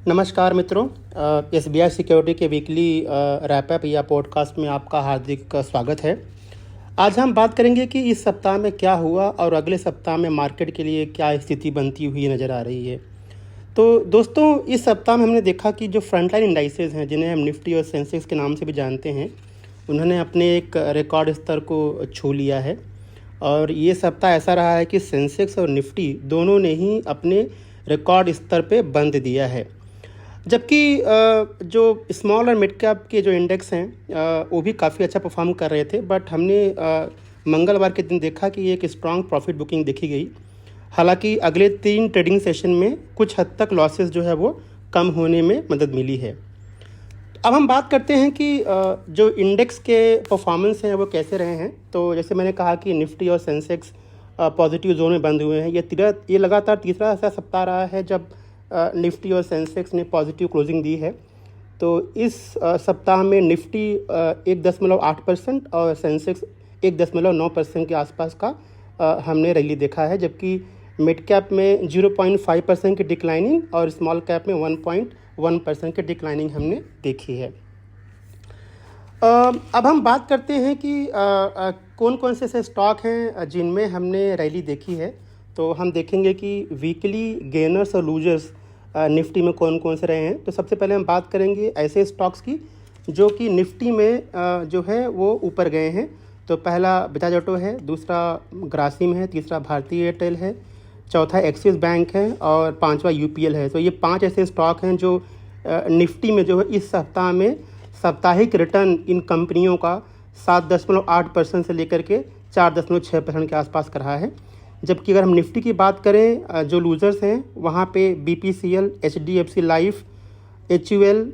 नमस्कार मित्रों, SBI security के वीकली रैपअप या पॉडकास्ट में आपका हार्दिक स्वागत है। आज हम बात करेंगे कि इस सप्ताह में क्या हुआ और अगले सप्ताह में मार्केट के लिए क्या स्थिति बनती हुई नज़र आ रही है। तो दोस्तों, इस सप्ताह में हमने देखा कि जो फ्रंटलाइन इंडाइसेस हैं, जिन्हें हम निफ्टी और सेंसेक्स के नाम से भी जानते हैं, उन्होंने अपने एक रिकॉर्ड स्तर को छू लिया है। और ये सप्ताह ऐसा रहा है कि सेंसेक्स और निफ्टी दोनों ने ही अपने रिकॉर्ड स्तर पे बंद दिया है। जबकि जो स्मॉल और मिड कैप के जो इंडेक्स हैं वो भी काफ़ी अच्छा परफॉर्म कर रहे थे, बट हमने मंगलवार के दिन देखा कि एक स्ट्रांग प्रॉफिट बुकिंग देखी गई। हालांकि अगले 3 ट्रेडिंग सेशन में कुछ हद तक लॉसेस जो है वो कम होने में मदद मिली है। अब हम बात करते हैं कि जो इंडेक्स के परफॉर्मेंस हैं वो कैसे रहे हैं। तो जैसे मैंने कहा कि निफ्टी और सेंसेक्स पॉजिटिव जोन में बंद हुए हैं। ये लगातार तीसरा ऐसा सप्ताह रहा है जब निफ्टी और सेंसेक्स ने पॉजिटिव क्लोजिंग दी है। तो इस सप्ताह में निफ्टी 1.8% और सेंसेक्स 1.9% के आसपास का हमने रैली देखा है, जबकि मिड कैप में 0.5% की डिक्लाइनिंग और स्मॉल कैप में 1.1% की डिक्लाइनिंग हमने देखी है। अब हम बात करते हैं कि कौन कौन से ऐसे स्टॉक हैं जिनमें हमने रैली देखी है। तो हम देखेंगे कि वीकली गेनर्स और लूजर्स निफ्टी में कौन कौन से रहे हैं। तो सबसे पहले हम बात करेंगे ऐसे स्टॉक्स की जो कि निफ्टी में जो है वो ऊपर गए हैं। तो पहला बजाज ऑटो है, दूसरा ग्रासिम है, तीसरा भारती एयरटेल है, चौथा एक्सिस बैंक है और पांचवा यूपीएल है। तो ये 5 ऐसे स्टॉक हैं जो निफ्टी में जो है इस सप्ताह में साप्ताहिक रिटर्न इन कंपनियों का 7.8% से लेकर के 4.6% के आसपास का रहा है। जबकि अगर हम निफ्टी की बात करें, जो लूजर्स हैं वहाँ पे BPCL, HDFC life, HUL,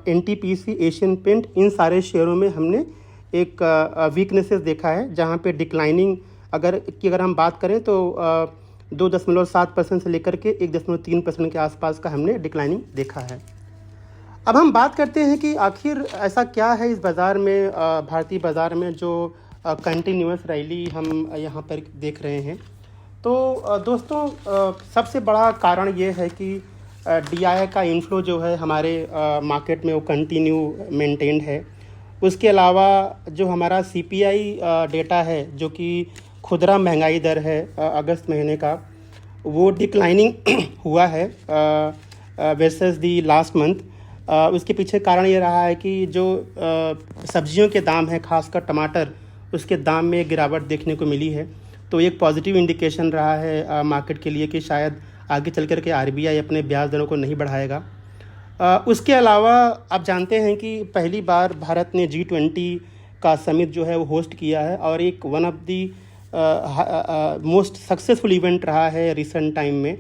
NTPC, Asian paint, इन सारे शेयरों में हमने एक वीकनेसेस देखा है, जहाँ पे डिक्लाइनिंग अगर हम बात करें तो 2.7% से लेकर के 1.3% के आसपास का हमने डिक्लाइनिंग देखा है। अब हम बात करते हैं कि आखिर ऐसा क्या है इस बाज़ार में, भारतीय बाज़ार में जो कंटिन्यूअस रैली हम यहाँ पर देख रहे हैं। तो दोस्तों, सबसे बड़ा कारण ये है कि डीआई का इन्फ्लो जो है हमारे मार्केट में वो कंटिन्यू मेंटेन्ड है। उसके अलावा जो हमारा सीपीआई डेटा है, जो कि खुदरा महंगाई दर है अगस्त महीने का, वो डिक्लाइनिंग हुआ है वर्सेस दी लास्ट मंथ। उसके पीछे कारण ये रहा है कि जो सब्जियों के दाम हैं, खासकर टमाटर, उसके दाम में गिरावट देखने को मिली है। तो एक पॉजिटिव इंडिकेशन रहा है मार्केट के लिए कि शायद आगे चल कर के आरबीआई अपने ब्याज दरों को नहीं बढ़ाएगा। उसके अलावा आप जानते हैं कि पहली बार भारत ने G20 का समिट जो है वो होस्ट किया है और एक one of the most successful event रहा है रिसेंट टाइम में।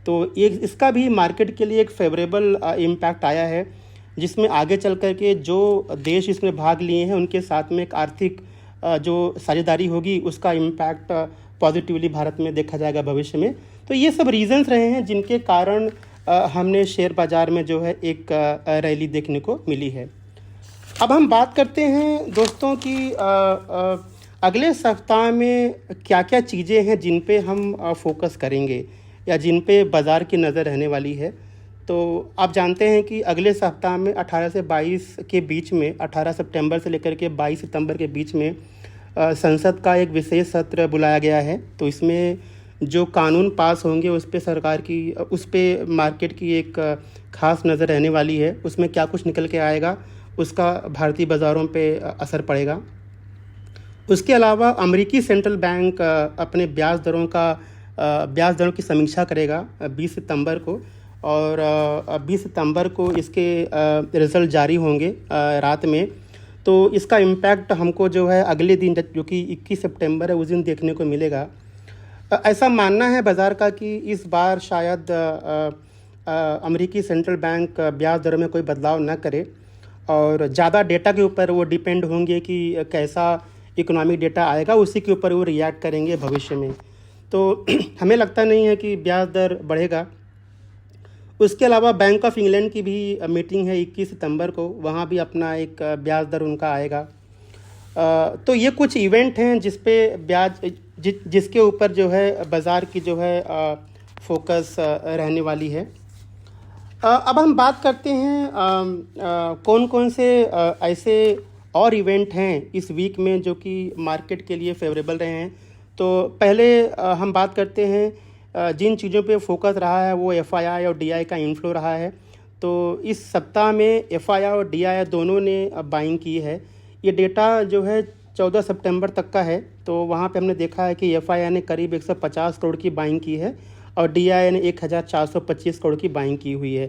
तो एक इसका भी मार्केट के लिए एक फेवरेबल इम्पैक्ट आया है, जिसमें आगे चल कर के जो देश इसमें भाग लिए हैं उनके साथ में एक आर्थिक जो साझेदारी होगी उसका इम्पैक्ट पॉजिटिवली भारत में देखा जाएगा भविष्य में। तो ये सब रीजंस रहे हैं जिनके कारण हमने शेयर बाज़ार में जो है एक रैली देखने को मिली है। अब हम बात करते हैं दोस्तों कि अगले सप्ताह में क्या क्या चीज़ें हैं जिन पे हम फोकस करेंगे या जिन पे बाज़ार की नज़र रहने वाली है। तो आप जानते हैं कि अगले सप्ताह में 18 से 22 के बीच में, 18 सितंबर से लेकर के 22 सितंबर के बीच में संसद का एक विशेष सत्र बुलाया गया है। तो इसमें जो कानून पास होंगे उस पे मार्केट की एक ख़ास नज़र रहने वाली है। उसमें क्या कुछ निकल के आएगा उसका भारतीय बाज़ारों पे असर पड़ेगा। उसके अलावा अमेरिकी सेंट्रल बैंक अपने ब्याज दरों की समीक्षा करेगा 20 सितंबर को, और 20 सितंबर को इसके रिज़ल्ट जारी होंगे रात में। तो इसका इम्पैक्ट हमको जो है अगले दिन, जो कि 21 सितंबर है, उस दिन देखने को मिलेगा। ऐसा मानना है बाज़ार का कि इस बार शायद अमेरिकी सेंट्रल बैंक ब्याज दरों में कोई बदलाव न करे और ज़्यादा डेटा के ऊपर वो डिपेंड होंगे कि कैसा इकोनॉमिक डेटा आएगा, उसी के ऊपर वो रिएक्ट करेंगे भविष्य में। तो हमें लगता नहीं है कि ब्याज दर बढ़ेगा। उसके अलावा बैंक ऑफ इंग्लैंड की भी मीटिंग है 21 सितंबर को, वहाँ भी अपना एक ब्याज दर उनका आएगा। तो ये कुछ इवेंट हैं जिसके ऊपर जो है बाज़ार की जो है फोकस रहने वाली है। अब हम बात करते हैं कौन कौन से ऐसे और इवेंट हैं इस वीक में जो कि मार्केट के लिए फेवरेबल रहे हैं। तो पहले हम बात करते हैं जिन चीज़ों पे फोकस रहा है वो एफआईआई और डीआई का इनफ्लो रहा है। तो इस सप्ताह में एफआईआई और डीआई दोनों ने बाइंग की है। ये डेटा जो है 14 सितंबर तक का है। तो वहाँ पे हमने देखा है कि एफआईआई ने करीब 150 करोड़ की बाइंग की है और डीआई ने 1425 करोड़ की बाइंग की हुई है।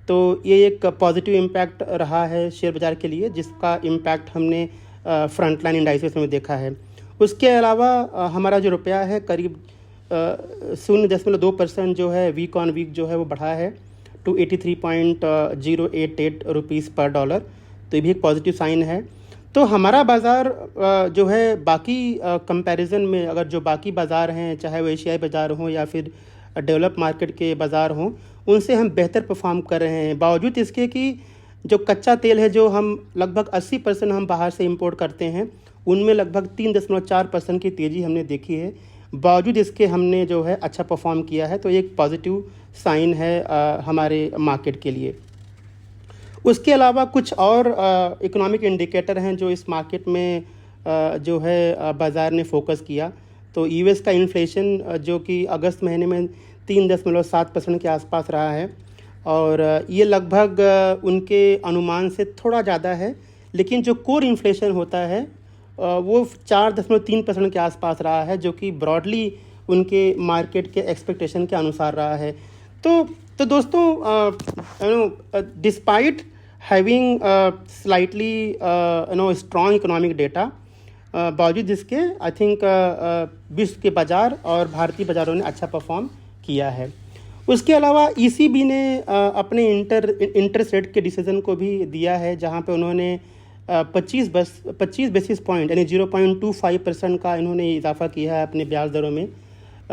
तो ये एक पॉजिटिव इम्पैक्ट रहा है शेयर बाज़ार के लिए, जिसका इम्पैक्ट हमने फ्रंटलाइन इंडाइसेस में देखा है। उसके अलावा हमारा जो रुपया है करीब 0.2% जो है वीक ऑन वीक जो है वो बढ़ा है टू 83.088 रुपीज़ पर डॉलर। तो ये भी एक पॉजिटिव साइन है। तो हमारा बाज़ार जो है बाकी कंपैरिजन में, अगर जो बाकी बाज़ार हैं चाहे वो एशियाई बाज़ार हों या फिर डेवलप मार्केट के बाज़ार हों, उनसे हम बेहतर परफॉर्म कर रहे हैं। बावजूद इसके कि जो कच्चा तेल है जो हम लगभग 80% हम बाहर से इंपोर्ट करते हैं, उनमें लगभग 3.4% की तेज़ी हमने देखी है। बावजूद इसके हमने जो है अच्छा परफॉर्म किया है। तो एक पॉजिटिव साइन है हमारे मार्केट के लिए। उसके अलावा कुछ और इकोनॉमिक इंडिकेटर हैं जो इस मार्केट में जो है बाज़ार ने फोकस किया। तो यूएस का इन्फ्लेशन जो कि अगस्त महीने में 3.7% के आसपास रहा है और ये लगभग उनके अनुमान से थोड़ा ज़्यादा है। लेकिन जो कोर इन्फ्लेशन होता है वो 4.3% के आसपास रहा है, जो कि ब्रॉडली उनके मार्केट के एक्सपेक्टेशन के अनुसार रहा है। तो दोस्तों, despite having slightly strong economic data, बावजूद इसके आई थिंक विश्व के बाज़ार और भारतीय बाज़ारों ने अच्छा परफॉर्म किया है। उसके अलावा ईसीबी ने अपने इंटरेस्ट रेट के डिसीजन को भी दिया है, जहां पे उन्होंने 25 बेसिस पॉइंट यानी 0.25% का इन्होंने इजाफा किया है अपने ब्याज दरों में।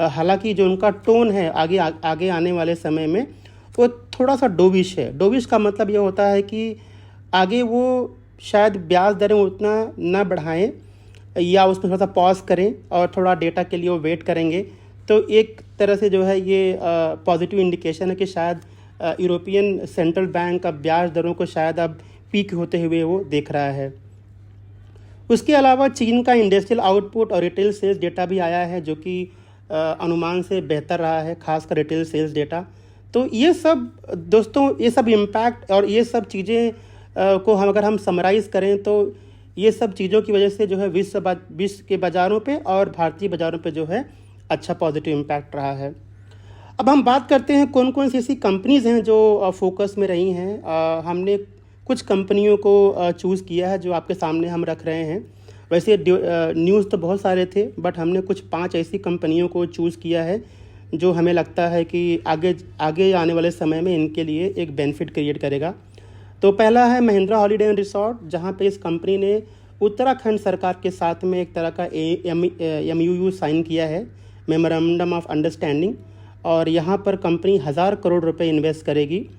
हालांकि जो उनका टोन है आगे आने वाले समय में वो थोड़ा सा डोविश है। डोविश का मतलब ये होता है कि आगे वो शायद ब्याज दरें उतना न बढ़ाएं या उसमें थोड़ा सा पॉज करें और थोड़ा डेटा के लिए वो वेट करेंगे। तो एक तरह से जो है ये पॉजिटिव इंडिकेशन है कि शायद यूरोपियन सेंट्रल बैंक अब ब्याज दरों को शायद अब पीक होते हुए वो देख रहा है। उसके अलावा चीन का इंडस्ट्रियल आउटपुट और रिटेल सेल्स डेटा भी आया है, जो कि अनुमान से बेहतर रहा है, खासकर रिटेल सेल्स डेटा। तो ये सब दोस्तों, ये सब इम्पैक्ट और ये सब चीज़ें को अगर हम समराइज़ करें तो ये सब चीज़ों की वजह से जो है विश्व के बाज़ारों पे और भारतीय बाज़ारों पे जो है अच्छा पॉजिटिव इम्पैक्ट रहा है। अब हम बात करते हैं कौन कौन सी ऐसी कंपनीज़ हैं जो फोकस में रही हैं। हमने कुछ कंपनियों को चूज़ किया है जो आपके सामने हम रख रहे हैं। वैसे न्यूज़ तो बहुत सारे थे, बट हमने कुछ 5 ऐसी कंपनियों को चूज़ किया है जो हमें लगता है कि आगे आने वाले समय में इनके लिए एक बेनिफिट क्रिएट करेगा। तो पहला है महिंद्रा हॉलीडे एंड रिसॉर्ट, जहाँ पे इस कंपनी ने उत्तराखंड सरकार के साथ में एक तरह का MOU साइन किया है, मेमोरेंडम ऑफ अंडरस्टैंडिंग। और यहाँ पर कंपनी 1000 करोड़ रुपए इन्वेस्ट करेगी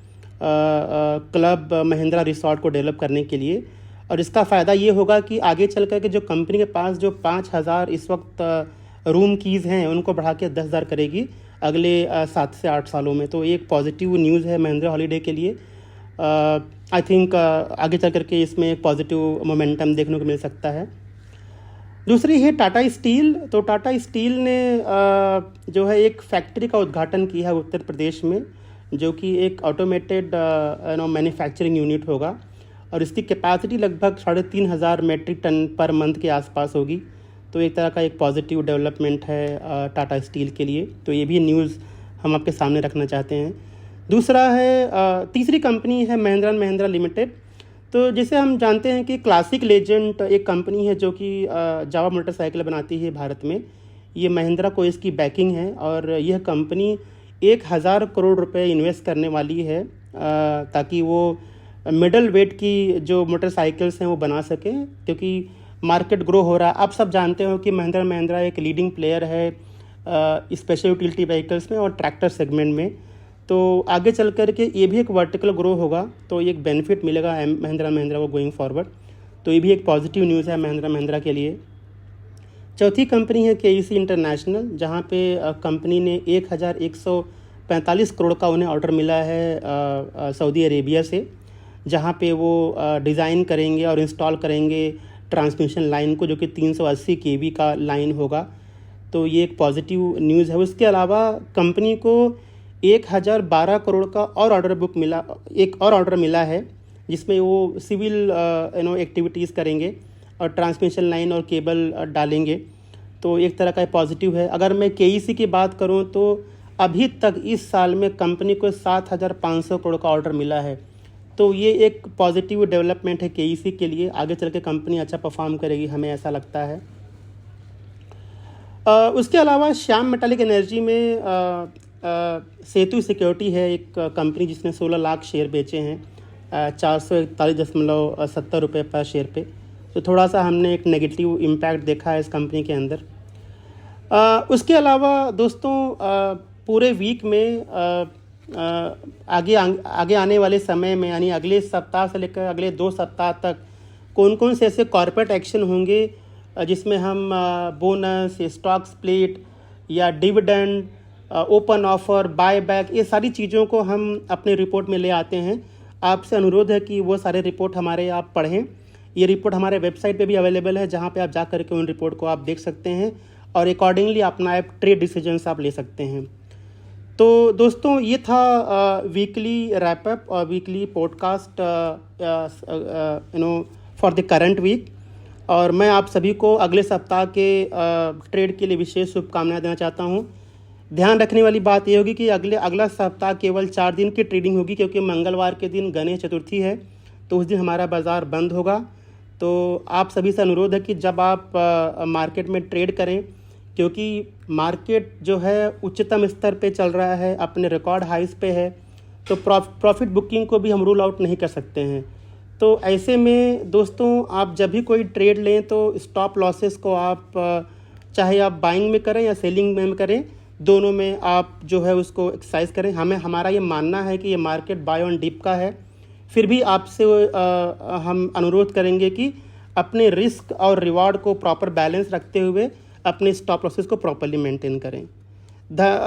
क्लब महिंद्रा रिसॉर्ट को डेवलप करने के लिए। और इसका फ़ायदा ये होगा कि आगे चल कर के जो कंपनी के पास जो 5000 इस वक्त रूम कीज़ हैं उनको बढ़ा के 10,000 करेगी अगले 7 से 8 सालों में। तो एक पॉजिटिव न्यूज़ है महिंद्रा हॉलीडे के लिए। आई थिंक आगे चल कर के इसमें एक पॉजिटिव मोमेंटम देखने को मिल सकता है। दूसरी है टाटा स्टील। तो टाटा स्टील ने जो है एक फैक्ट्री का उद्घाटन किया है उत्तर प्रदेश में, जो कि एक ऑटोमेटेड मैन्युफैक्चरिंग यूनिट होगा और इसकी कैपेसिटी लगभग 3500 मेट्रिक टन पर मंथ के आसपास होगी। तो एक तरह का एक पॉजिटिव डेवलपमेंट है टाटा स्टील के लिए। तो ये भी न्यूज़ हम आपके सामने रखना चाहते हैं। दूसरा है तीसरी कंपनी है महिंद्रा एंड महिंद्रा लिमिटेड। तो जिसे हम जानते हैं कि क्लासिक लेजेंड एक कंपनी है जो कि जावा मोटरसाइकिल बनाती है भारत में। ये महिंद्रा को इसकी बैकिंग है और यह कंपनी 1000 करोड़ रुपए इन्वेस्ट करने वाली है ताकि वो मिडल वेट की जो मोटरसाइकिल्स हैं वो बना सकें, क्योंकि मार्केट ग्रो हो रहा है। आप सब जानते हो कि महिंद्रा एक लीडिंग प्लेयर है स्पेशल यूटिलिटी व्हीकल्स में और ट्रैक्टर सेगमेंट में। तो आगे चल कर के ये भी एक वर्टिकल ग्रो होगा, तो एक बेनिफिट मिलेगा महिंद्रा को गोइंग फॉरवर्ड। तो ये भी एक पॉजिटिव न्यूज़ है महिंद्रा के लिए। चौथी कंपनी है KEC इंटरनेशनल, जहाँ पे कंपनी ने 45 करोड़ का उन्हें ऑर्डर मिला है सऊदी अरेबिया से, जहां पे वो डिज़ाइन करेंगे और इंस्टॉल करेंगे ट्रांसमिशन लाइन को, जो कि 380 केवी का लाइन होगा। तो ये एक पॉजिटिव न्यूज़ है। उसके अलावा कंपनी को 1012 करोड़ का और एक और ऑर्डर मिला है, जिसमें वो सिविल एक्टिविटीज़ करेंगे और ट्रांसमिशन लाइन और केबल डालेंगे। तो एक तरह का पॉजिटिव है। अगर मैं केईसी की बात करूं तो अभी तक इस साल में कंपनी को 7,500 करोड़ का ऑर्डर मिला है। तो ये एक पॉजिटिव डेवलपमेंट है केईसी के लिए। आगे चल के कंपनी अच्छा परफॉर्म करेगी, हमें ऐसा लगता है। उसके अलावा श्याम मेटालिक एनर्जी में सेतु सिक्योरिटी है एक कंपनी, जिसने 16 लाख शेयर बेचे हैं 441.70 रुपये पर शेयर पे। तो थोड़ा सा हमने एक नेगेटिव इम्पैक्ट देखा है इस कंपनी के अंदर। उसके अलावा दोस्तों पूरे वीक में आगे आने वाले समय में, यानी अगले सप्ताह से लेकर अगले 2 सप्ताह तक कौन कौन से ऐसे कॉर्पोरेट एक्शन होंगे जिसमें हम बोनस, स्टॉक स्प्लिट या dividend, open offer, buy back, ये सारी चीज़ों को हम अपने रिपोर्ट में ले आते हैं। आपसे अनुरोध है कि वो सारे रिपोर्ट हमारे आप पढ़ें। ये रिपोर्ट हमारे वेबसाइट पे भी अवेलेबल है, जहाँ पे आप जा करके उन रिपोर्ट को आप देख सकते हैं और अकॉर्डिंगली अपना एक ट्रेड डिसीजंस आप ले सकते हैं। तो दोस्तों ये था वीकली रैपअप और weekly podcast for the current week. और मैं आप सभी को अगले सप्ताह के ट्रेड के लिए विशेष शुभकामनाएं देना चाहता हूं। ध्यान रखने वाली बात ये होगी कि अगला सप्ताह केवल 4 दिन की ट्रेडिंग होगी, क्योंकि मंगलवार के दिन गणेश चतुर्थी है, तो उस दिन हमारा बाज़ार बंद होगा। तो आप सभी से अनुरोध है कि जब आप मार्केट में ट्रेड करें, क्योंकि मार्केट जो है उच्चतम स्तर पे चल रहा है, अपने रिकॉर्ड हाइस पे है, तो प्रॉफिट बुकिंग को भी हम रूल आउट नहीं कर सकते हैं। तो ऐसे में दोस्तों आप जब भी कोई ट्रेड लें तो स्टॉप लॉसेस को आप चाहे आप बाइंग में करें या सेलिंग में करें, दोनों में आप जो है उसको एक्सरसाइज करें। हमारा ये मानना है कि ये मार्केट बाय ऑन डिप का है। फिर भी आपसे हम अनुरोध करेंगे कि अपने रिस्क और रिवार्ड को प्रॉपर बैलेंस रखते हुए अपने स्टॉप लॉसेस को प्रॉपरली मेंटेन करें।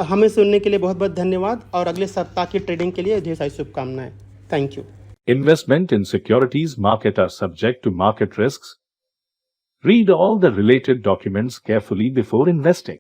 हमें सुनने के लिए बहुत बहुत धन्यवाद और अगले सप्ताह की ट्रेडिंग के लिए ढेर सारी शुभकामनाएं। Thank you. Investment in securities market are subject to market risks. Read all the related documents carefully before investing.